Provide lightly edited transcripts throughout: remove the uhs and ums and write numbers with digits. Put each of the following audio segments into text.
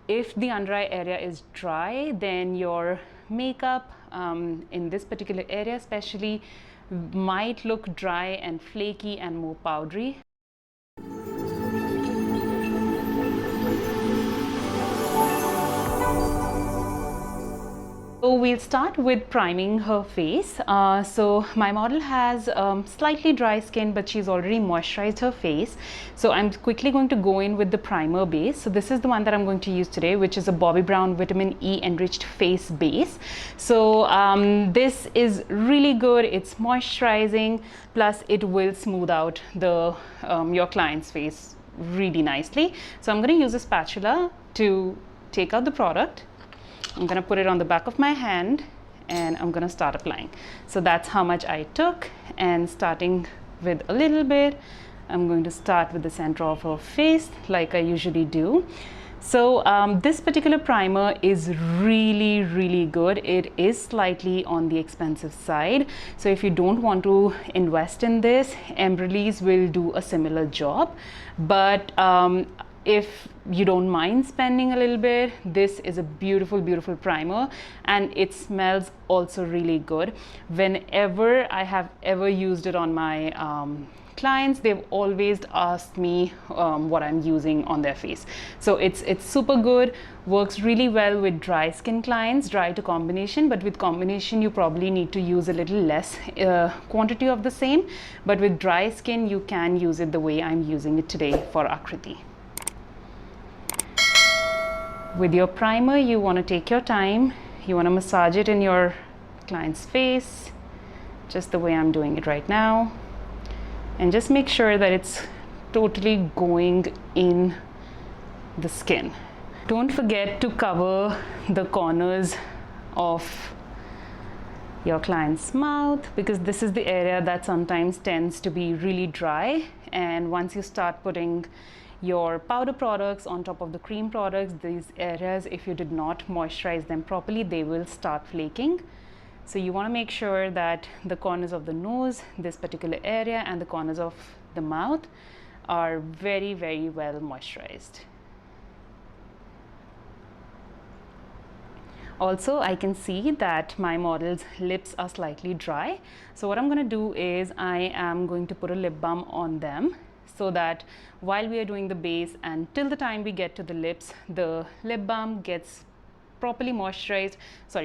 If the under eye area is dry, then your makeup in this particular area especially might look dry and flaky and more powdery. So we'll start with priming her face. So my model has slightly dry skin, but she's already moisturized her face. So I'm quickly going to go in with the primer base. So this is the one that I'm going to use today, which is a Bobbi Brown Vitamin E Enriched Face Base. So this is really good. It's moisturizing, plus it will smooth out the your client's face really nicely. So I'm going to use a spatula to take out the product. I'm going to put it on the back of my hand and I'm going to start applying. So that's how much I took, and starting with a little bit, I'm going to start with the center of her face like I usually do. So this particular primer is really good. It is slightly on the expensive side. So if you don't want to invest in this, Embryolisse will do a similar job. But if you don't mind spending a little bit, this is a beautiful primer, and it smells also really good. Whenever I have ever used it on my clients, they've always asked me what I'm using on their face. So it's super good, works really well with dry skin clients, dry to combination, but with combination you probably need to use a little less quantity of the same, but with dry skin you can use it the way I'm using it today for Akriti. With your primer, you want to take your time. You want to massage it in your client's face, just the way I'm doing it right now. And just make sure that it's totally going in the skin. Don't forget to cover the corners of your client's mouth, because this is the area that sometimes tends to be really dry. And once you start putting your powder products on top of the cream products, these areas, if you did not moisturize them properly, they will start flaking. So you want to make sure that the corners of the nose, this particular area, and the corners of the mouth are very well moisturized. Also, I can see that my model's lips are slightly dry. So what I'm going to do is I am going to put a lip balm on them, so that while we are doing the base and till the time we get to the lips, the lip balm gets properly moisturized,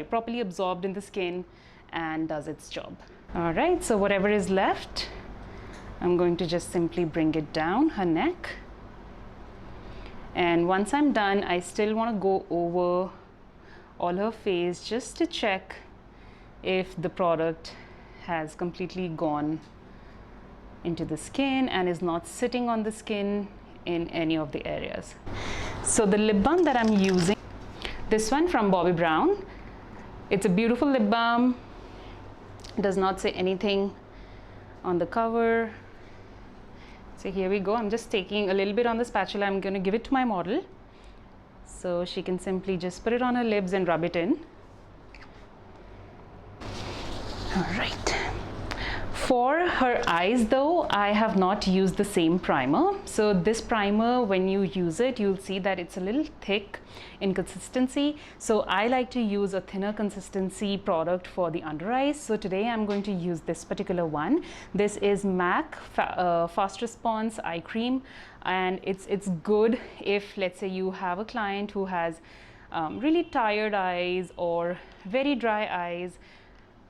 properly absorbed in the skin and does its job. All right, so whatever is left, I'm going to just simply bring it down her neck. And once I'm done, I still want to go over all her face just to check if the product has completely gone into the skin and is not sitting on the skin in any of the areas. So the lip balm that I'm using, this one from Bobbi Brown, it's a beautiful lip balm. It does not say anything on the cover. So here we go. I'm just taking a little bit on the spatula. I'm going to give it to my model, so she can simply just put it on her lips and rub it in. All right. For her eyes though, I have not used the same primer. So this primer, when you use it, you'll see that it's a little thick in consistency. So I like to use a thinner consistency product for the under eyes. So today I'm going to use this particular one. This is M.A.C Fast Response Eye Cream, and it's good if, let's say, you have a client who has really tired eyes or very dry eyes,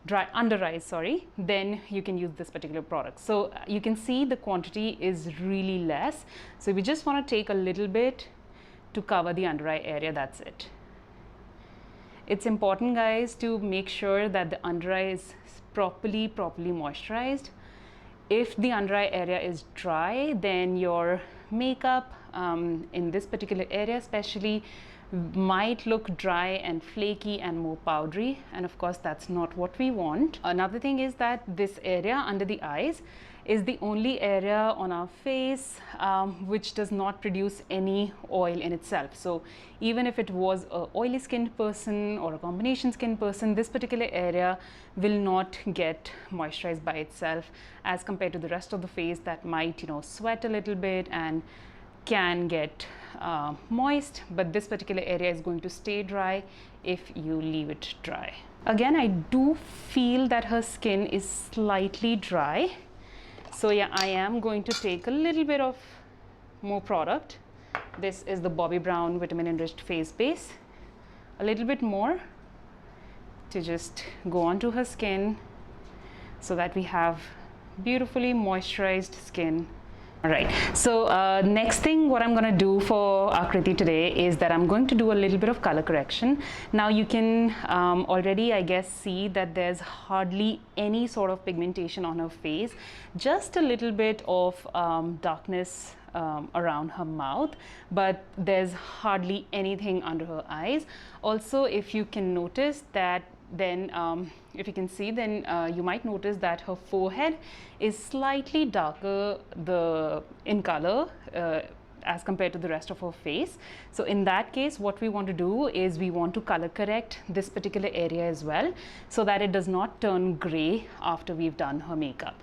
dry under eyes, sorry, then you can use this particular product. So you can see the quantity is really less. So we just want to take a little bit to cover the under eye area, that's it. It's important, guys, to make sure that the under eye is properly moisturized. If the under eye area is dry, then your makeup in this particular area especially might look dry and flaky and more powdery, and of course that's not what we want. Another thing is that this area under the eyes is the only area on our face which does not produce any oil in itself. So even if it was an oily skinned person or a combination skin person, this particular area will not get moisturized by itself, as compared to the rest of the face that might, you know, sweat a little bit and can get moist, but this particular area is going to stay dry if you leave it dry. Again, I do feel that her skin is slightly dry. So yeah, I am going to take a little bit of more product. This is the Bobbi Brown Vitamin Enriched Face Base. A little bit more to just go onto her skin so that we have beautifully moisturized skin. All right, so next thing what I'm going to do for Akriti today is that I'm going to do a little bit of color correction. Now you can already, I guess, see that there's hardly any sort of pigmentation on her face, just a little bit of darkness around her mouth, but there's hardly anything under her eyes. Also, if you can notice that, then if you can see, then you might notice that her forehead is slightly darker in color as compared to the rest of her face. So in that case, what we want to do is we want to color correct this particular area as well, so that it does not turn gray after we've done her makeup.